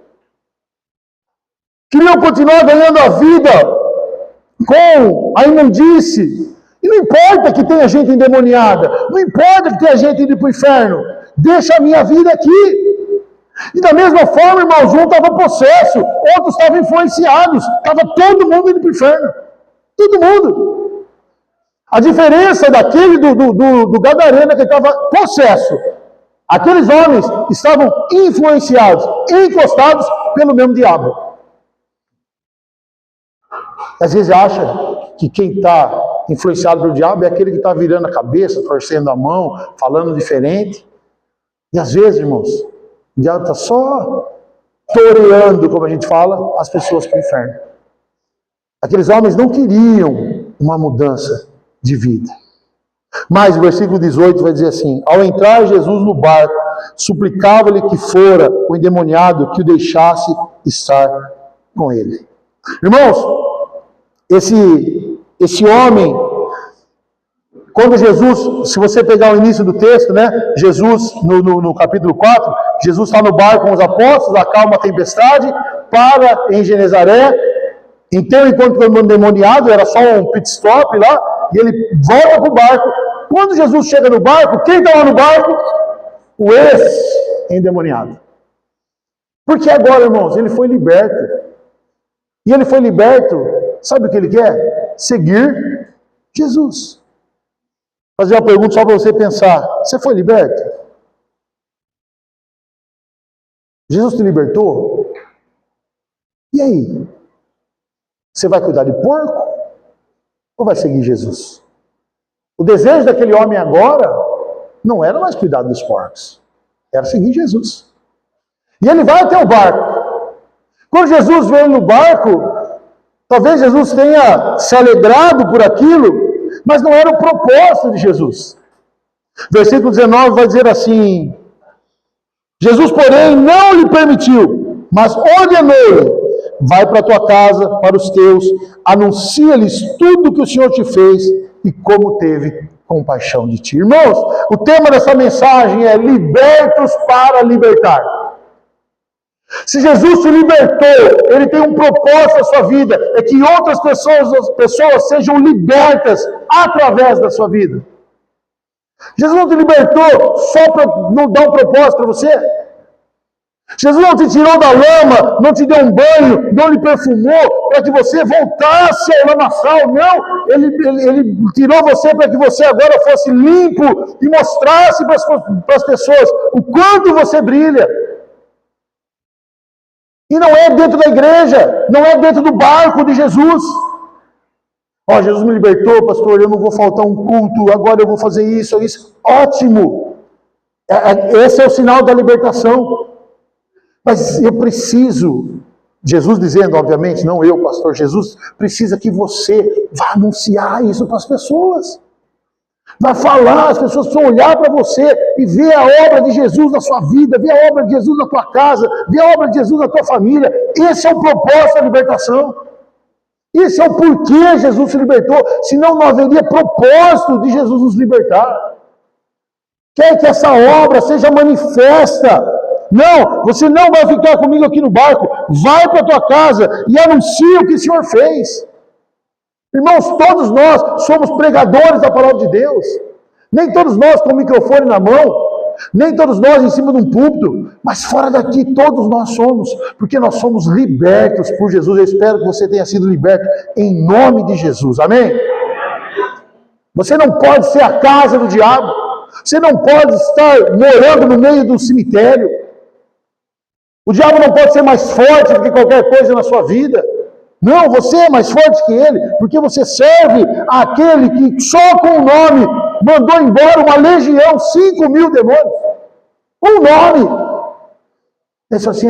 queriam continuar ganhando a vida com a imundície. E não importa que tenha gente endemoniada, não importa que tenha gente indo para o inferno, deixa a minha vida aqui. E da mesma forma, irmãos, um estava possesso, outros estavam influenciados, estava todo mundo indo para o inferno. Todo mundo. A diferença daquele do Gadareno que estava possesso, aqueles homens estavam influenciados, encostados pelo mesmo diabo. Às vezes acha que quem está influenciado pelo diabo é aquele que está virando a cabeça, torcendo a mão, falando diferente. E às vezes, irmãos, o diabo está só toreando, como a gente fala, as pessoas para o inferno. Aqueles homens não queriam uma mudança de vida. Mas o versículo 18 vai dizer assim: ao entrar Jesus no barco, suplicava-lhe que fora o endemoniado que o deixasse estar com ele. Irmãos, esse homem, quando Jesus, se você pegar o início do texto, né, Jesus, no capítulo 4, Jesus está no barco com os apóstolos, acalma a tempestade, para em Genezaré, então enquanto foi endemoniado, era só um pit stop lá, e ele volta para o barco. Quando Jesus chega no barco, quem está lá no barco? O ex-endemoniado. Porque agora, irmãos, ele foi liberto. E ele foi liberto Sabe o que ele quer? Seguir Jesus. Vou fazer uma pergunta só para você pensar. Você foi liberto? Jesus te libertou? E aí? Você vai cuidar de porco? Ou vai seguir Jesus? O desejo daquele homem agora não era mais cuidar dos porcos. Era seguir Jesus. E ele vai até o barco. Quando Jesus veio no barco, talvez Jesus tenha se alegrado por aquilo, mas não era o propósito de Jesus. Versículo 19 vai dizer assim: Jesus, porém, não lhe permitiu, mas ordenou-lhe: vai para a tua casa, para os teus, anuncia-lhes tudo que o Senhor te fez e como teve compaixão de ti. Irmãos, o tema dessa mensagem é libertos para libertar. Se Jesus te libertou, Ele tem um propósito na sua vida, é que outras pessoas sejam libertas através da sua vida. Jesus não te libertou só para não dar um propósito para você. Jesus não te tirou da lama, não te deu um banho, não lhe perfumou para que você voltasse ao lamaçal. Não, ele tirou você para que você agora fosse limpo e mostrasse para as pessoas o quanto você brilha. E não é dentro da igreja, não é dentro do barco de Jesus. Ó, Jesus me libertou, pastor, eu não vou faltar um culto, agora eu vou fazer isso. Ótimo! Esse é o sinal da libertação. Mas eu preciso, Jesus dizendo, obviamente, não eu, pastor, Jesus precisa que você vá anunciar isso para as pessoas. Vai falar, as pessoas precisam olhar para você e ver a obra de Jesus na sua vida, ver a obra de Jesus na tua casa, ver a obra de Jesus na tua família. Esse é o propósito da libertação. Esse é o porquê Jesus se libertou, senão não haveria propósito de Jesus nos libertar. Quer que essa obra seja manifesta. Não, você não vai ficar comigo aqui no barco. Vai para a tua casa e anuncia o que o Senhor fez. Irmãos, todos nós somos pregadores da palavra de Deus. Nem todos nós com o microfone na mão. Nem todos nós em cima de um púlpito. Mas fora daqui todos nós somos. Porque nós somos libertos por Jesus. Eu espero que você tenha sido liberto em nome de Jesus. Amém? Você não pode ser a casa do diabo. Você não pode estar morando no meio do cemitério. O diabo não pode ser mais forte do que qualquer coisa na sua vida. Não, você é mais forte que ele, porque você serve àquele que só com o nome mandou embora uma legião, 5.000 demônios. Um nome. É só assim,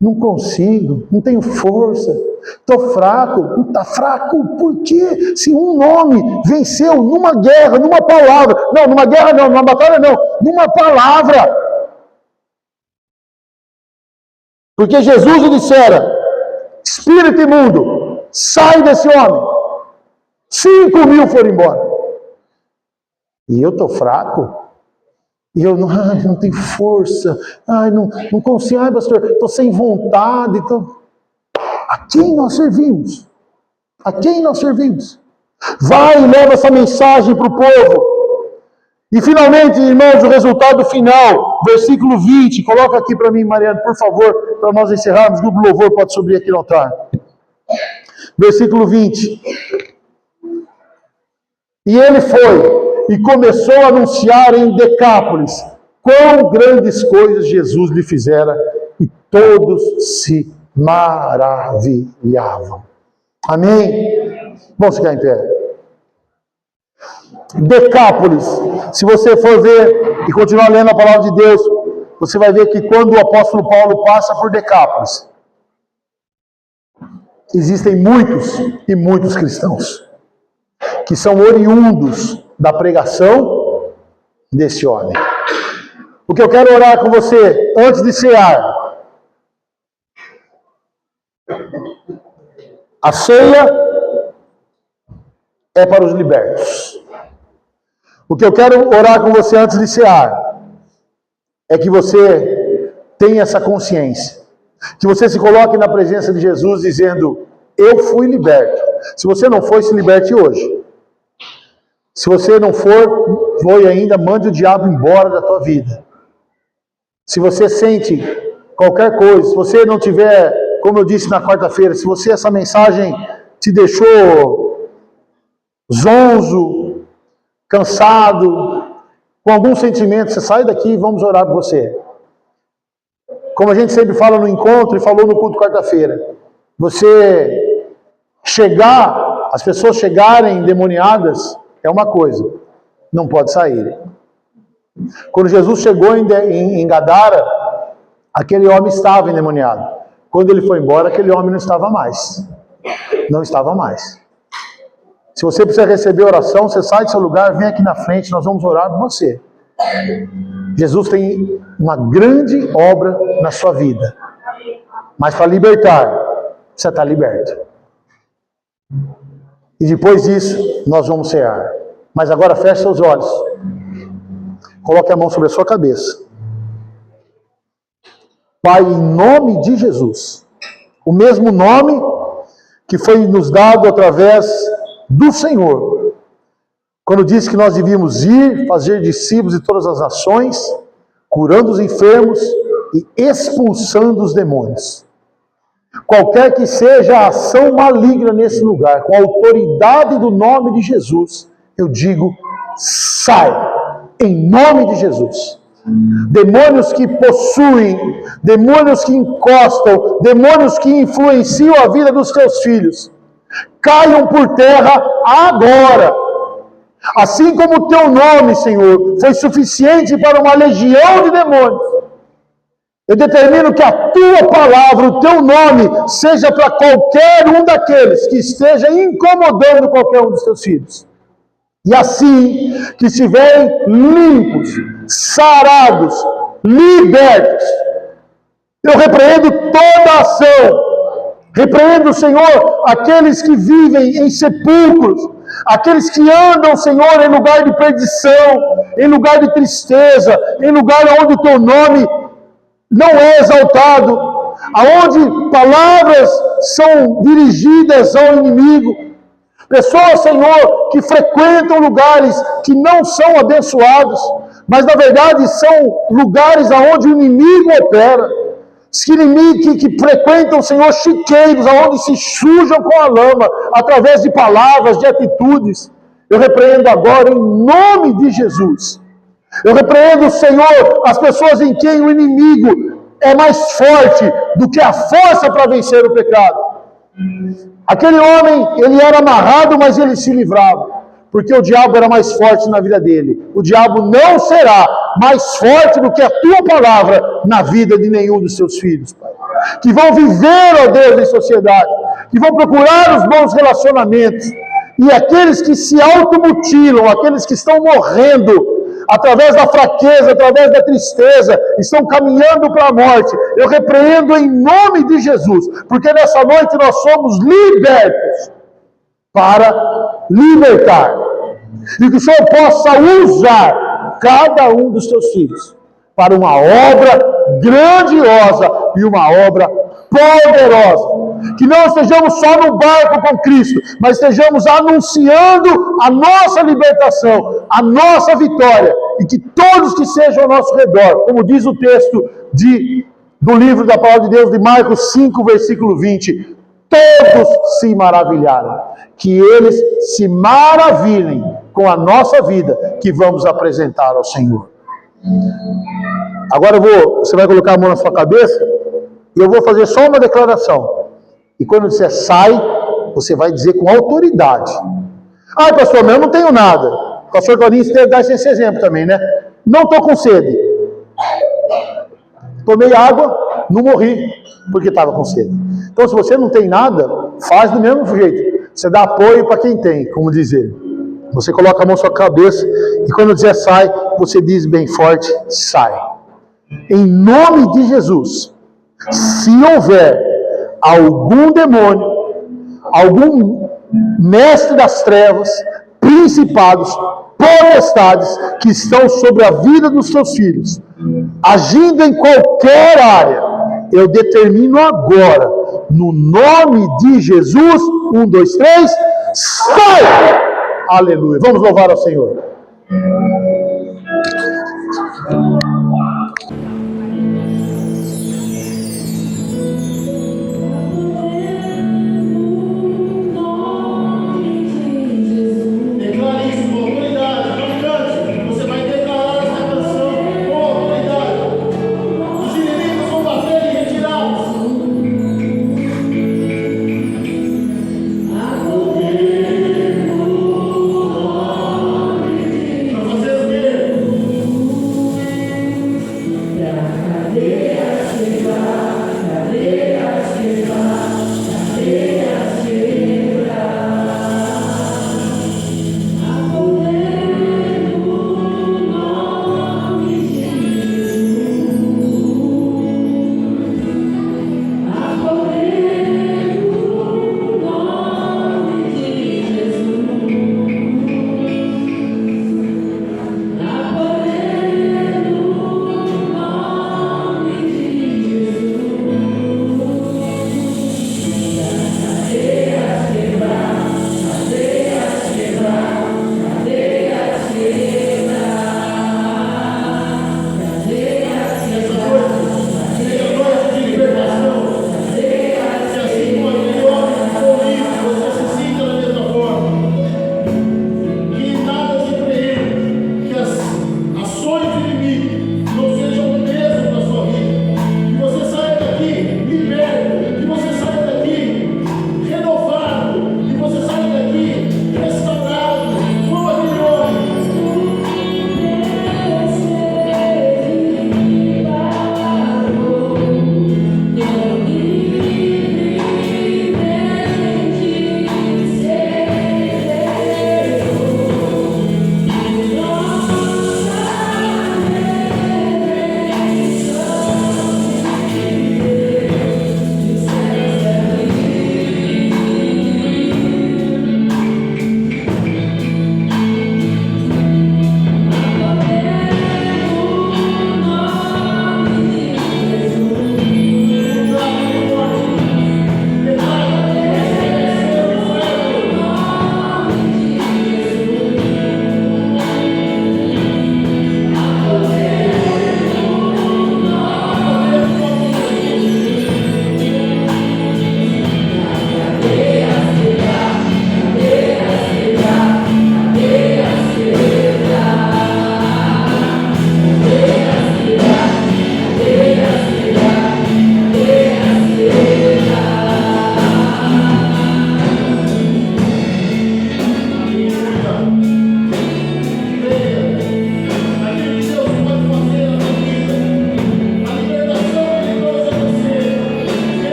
não consigo, não tenho força, estou fraco. Está fraco por quê? Se um nome venceu numa guerra, numa palavra. Não, numa guerra não, numa batalha não, numa palavra. Porque Jesus lhe dissera: espírito imundo, sai desse homem. 5.000 foram embora. E eu estou fraco. E eu não tenho força. Não consigo. Pastor, estou sem vontade. A quem nós servimos? A quem nós servimos? Vai e leva essa mensagem para o povo. E finalmente, irmãos, o resultado final, versículo 20, coloca aqui para mim, Mariana, por favor, para nós encerrarmos. O grupo louvor pode subir aqui no altar. Versículo 20. E ele foi e começou a anunciar em Decápolis quão grandes coisas Jesus lhe fizera, e todos se maravilhavam. Amém? Vamos ficar em pé. Decápolis, se você for ver e continuar lendo a palavra de Deus, você vai ver que quando o apóstolo Paulo passa por Decápolis, existem muitos e muitos cristãos que são oriundos da pregação desse homem. O que eu quero orar com você antes de cear: a ceia é para os libertos. O que eu quero orar com você antes de cear é que você tenha essa consciência, que você se coloque na presença de Jesus dizendo: eu fui liberto. Se você não foi, se liberte hoje. Se você não foi ainda, mande o diabo embora da tua vida. Se você sente qualquer coisa, se você não tiver, como eu disse na quarta-feira, se você essa mensagem te deixou zonzo, cansado, com algum sentimento, você sai daqui e vamos orar por você. Como a gente sempre fala no encontro e falou no culto quarta-feira, você chegar, as pessoas chegarem endemoniadas é uma coisa, não pode sair. Quando Jesus chegou em Gadara, aquele homem estava endemoniado. Quando ele foi embora, aquele homem não estava mais. Não estava mais. Se você precisa receber oração, você sai do seu lugar, vem aqui na frente, nós vamos orar por você. Jesus tem uma grande obra na sua vida. Mas para libertar, você está liberto. E depois disso, nós vamos cear. Mas agora feche seus olhos. Coloque a mão sobre a sua cabeça. Pai, em nome de Jesus, o mesmo nome que foi nos dado através do Senhor, quando disse que nós devíamos ir, fazer discípulos de todas as nações, curando os enfermos e expulsando os demônios. Qualquer que seja a ação maligna nesse lugar, com a autoridade do nome de Jesus, eu digo, sai, em nome de Jesus. Demônios que possuem, demônios que encostam, demônios que influenciam a vida dos teus filhos, caiam por terra agora. Assim como o teu nome, Senhor, foi suficiente para uma legião de demônios, eu determino que a tua palavra, o teu nome, seja para qualquer um daqueles que esteja incomodando qualquer um dos teus filhos. E assim que estiverem limpos, sarados, libertos, eu repreendo toda ação. Repreendo, Senhor, aqueles que vivem em sepulcros, aqueles que andam, Senhor, em lugar de perdição, em lugar de tristeza, em lugar onde o teu nome não é exaltado, aonde palavras são dirigidas ao inimigo. Pessoas, Senhor, que frequentam lugares que não são abençoados, mas na verdade são lugares aonde o inimigo opera. Que frequentam, Senhor, chiqueiros, aonde se sujam com a lama, através de palavras, de atitudes. Eu repreendo agora em nome de Jesus. Eu repreendo, Senhor, as pessoas em quem o inimigo é mais forte do que a força para vencer o pecado. Aquele homem, ele era amarrado, mas ele se livrava, porque o diabo era mais forte na vida dele. O diabo não será mais forte do que a tua palavra na vida de nenhum dos seus filhos, Pai. Que vão viver, ó Deus, em sociedade, que vão procurar os bons relacionamentos, e aqueles que se automutilam, aqueles que estão morrendo, através da fraqueza, através da tristeza, estão caminhando para a morte, eu repreendo em nome de Jesus, porque nessa noite nós somos libertos para libertar, e que o Senhor possa usar cada um dos teus filhos para uma obra grandiosa e uma obra poderosa. Que não estejamos só no barco com Cristo, mas estejamos anunciando a nossa libertação, a nossa vitória, e que todos que sejam ao nosso redor, como diz o texto do livro da Palavra de Deus, de Marcos 5, versículo 20, todos se maravilharam. Que eles se maravilhem com a nossa vida que vamos apresentar ao Senhor. Agora você vai colocar a mão na sua cabeça e eu vou fazer só uma declaração. E quando você sai, você vai dizer com autoridade. Ah, pastor, mas eu não tenho nada. O pastor Claudinho dá esse exemplo também, né? Não estou com sede. Tomei água, não morri, porque estava com sede. Então, se você não tem nada, faz do mesmo jeito. Você dá apoio para quem tem, como diz ele. Você coloca a mão na sua cabeça e quando dizer sai, você diz bem forte, sai. Em nome de Jesus, se houver algum demônio, algum mestre das trevas, principados, potestades que estão sobre a vida dos seus filhos, agindo em qualquer área, eu determino agora, no nome de Jesus, 1, 2, 3, sai! Aleluia. Vamos louvar ao Senhor.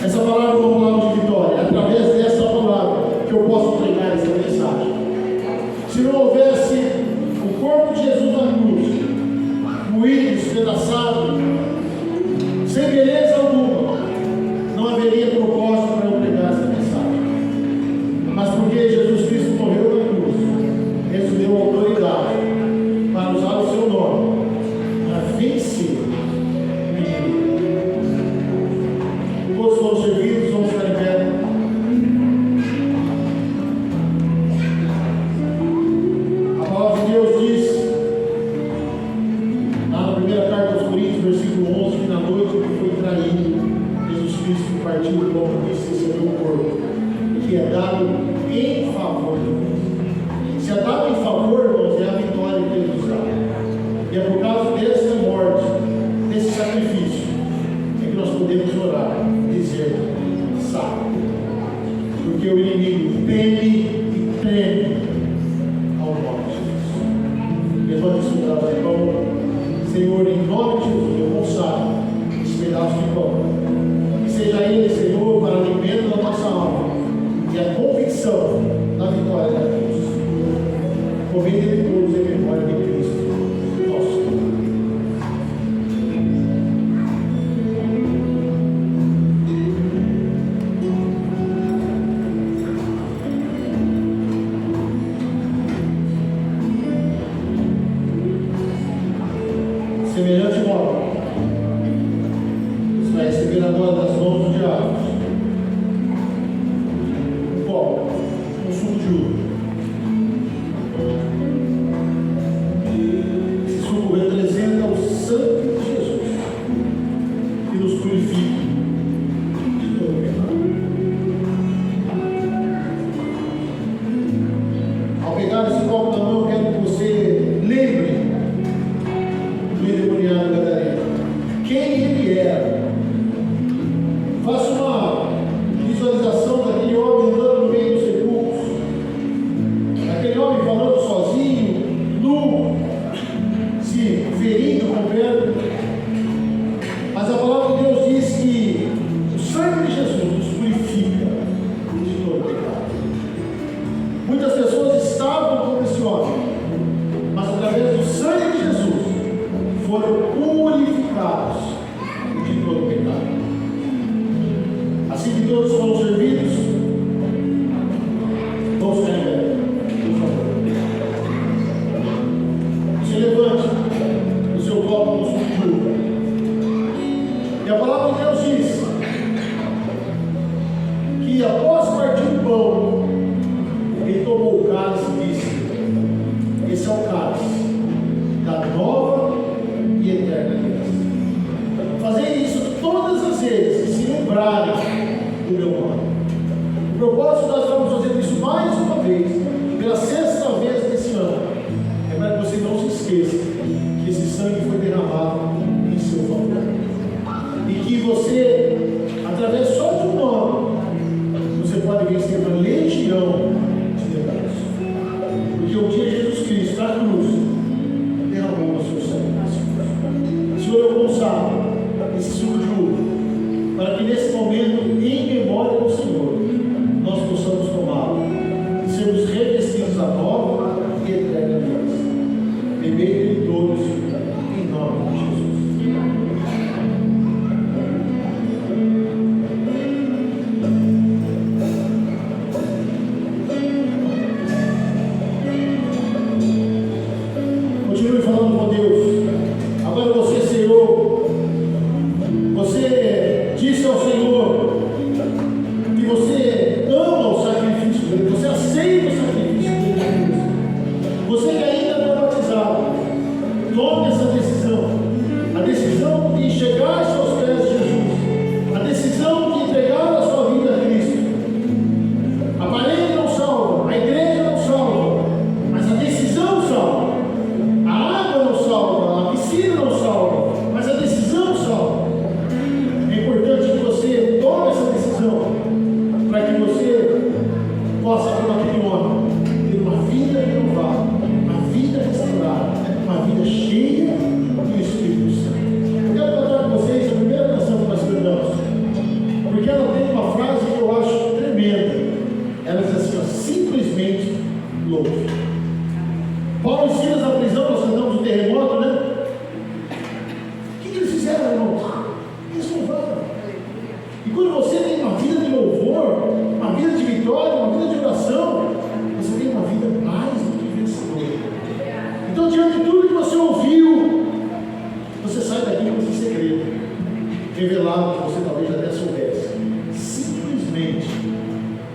Essa palavra é uma palavra de vitória. É através dessa palavra que eu posso pregar essa mensagem. Se não houvesse o corpo de Jesus na cruz, moído, despedaçado, sem beleza alguma, não haveria propósito para eu pregar essa mensagem. Mas porque Jesus Cristo morreu na cruz, Ele deu autoridade para usar o seu nome para vencer o inimigo. Todos foram servidos, vamos ficar em pé. A palavra de Deus diz, lá na primeira carta aos Coríntios, versículo 11, que na noite que foi traído, Jesus Cristo partiu do pão e disse: esse é meu corpo, que é dado em favor de Deus. Se é dado em favor, irmãos, é a vitória que Ele nos dá. E é por causa dessa morte, desse sacrifício, é que nós podemos orar, dizer: salve. Porque o inimigo teme e treme ao nome de Jesus. Levante seu braço de pão. Senhor, em nome de Jesus, eu consagro esse pedaço de pão. Que seja Ele, Senhor, para alimento da nossa alma e a convicção da vitória da cruz. Convide todos em memória de Cristo, nosso Senhor. Semelhante modo, você vai receber agora das mãos do diabo um copo, um suco de uva. Esse suco representa o sangue de Jesus, que nos purifica de todo pecado. Ao pegar esse copo na mão, eu quero que você lembre do endemoniado gadareno, quem ele era. Faça uma visualização daquele homem andando no meio dos sepulcros, daquele homem falando sozinho, nu, se ferindo com pedra. Mas a palavra de Deus diz que o sangue de Jesus nos purifica de todo pecado. Muitas pessoas estavam como esse homem, mas através do sangue de Jesus foram purificados de todo pecado. Assim que todos foram servidos, vamos ficar em pé, por favor. Se levante o seu copo no suco de uva. E a palavra de Deus diz que após partir o pão, ele tomou o cálice e disse: esse é o cálice da nova e eterna aliança. Fazer isso todas as vezes que se lembrarem do meu nome. O propósito, nós vamos fazer isso mais uma vez, pela sexta vez desse ano, é para que você não se esqueça que esse sangue foi derramado em seu favor. E que você, através só de um nome, você pode vencer uma legião de demônios. Porque um dia Jesus Cristo, na cruz, derramou o seu sangue. Senhor, eu consagro esse suco de uva, para que nesse momento, em memória do Senhor, nós possamos tomá-lo e sermos revestidos da nova e eterna aliança. Beber de todos, em nome de Jesus.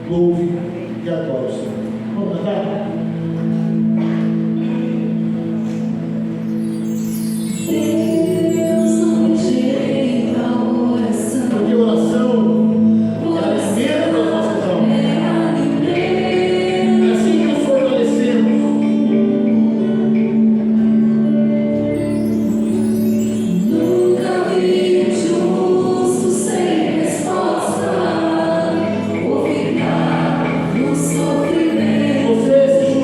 louve e adore o Senhor. Vamos cantar? Porque oração é alimento da nossa alma. É assim que nos fortalecemos.
Nunca vi justo sem resposta, ou ficar no sofrimento.
Você se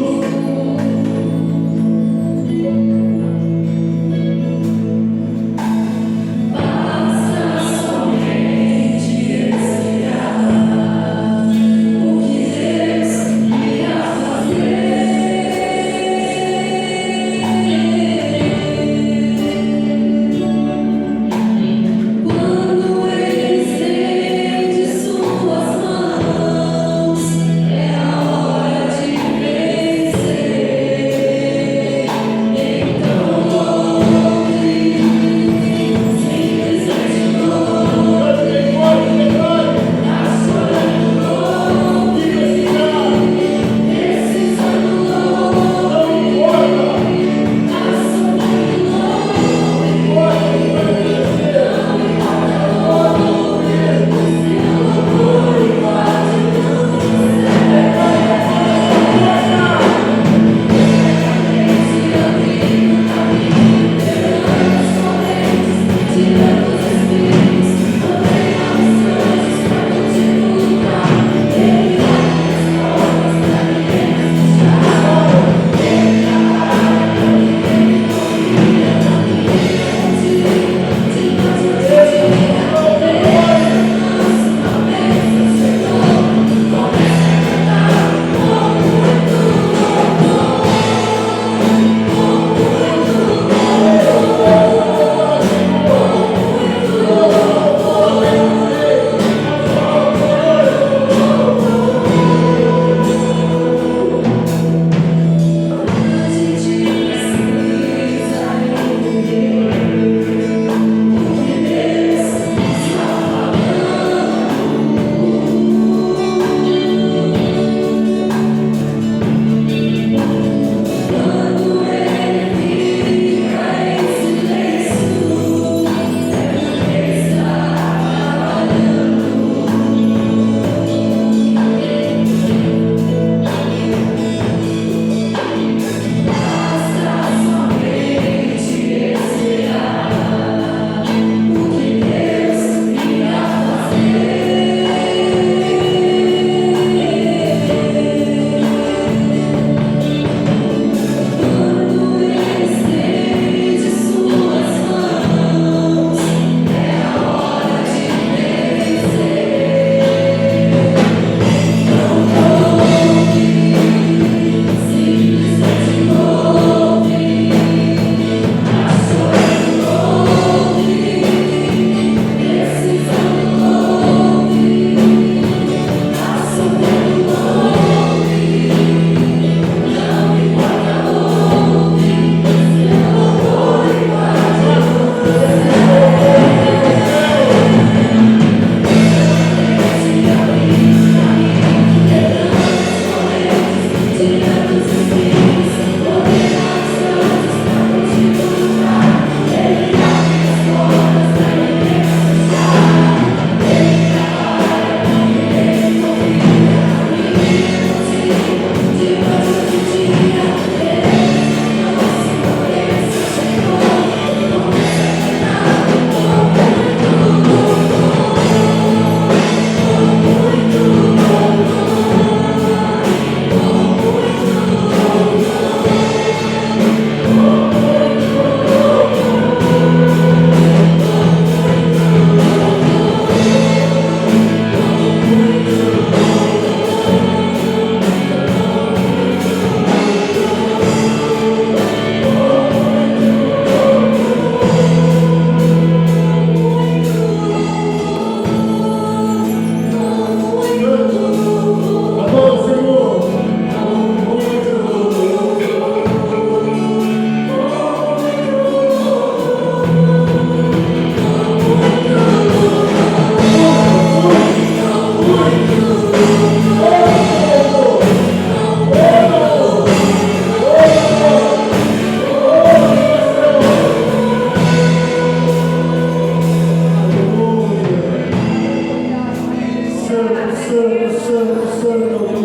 santo, santo, santo.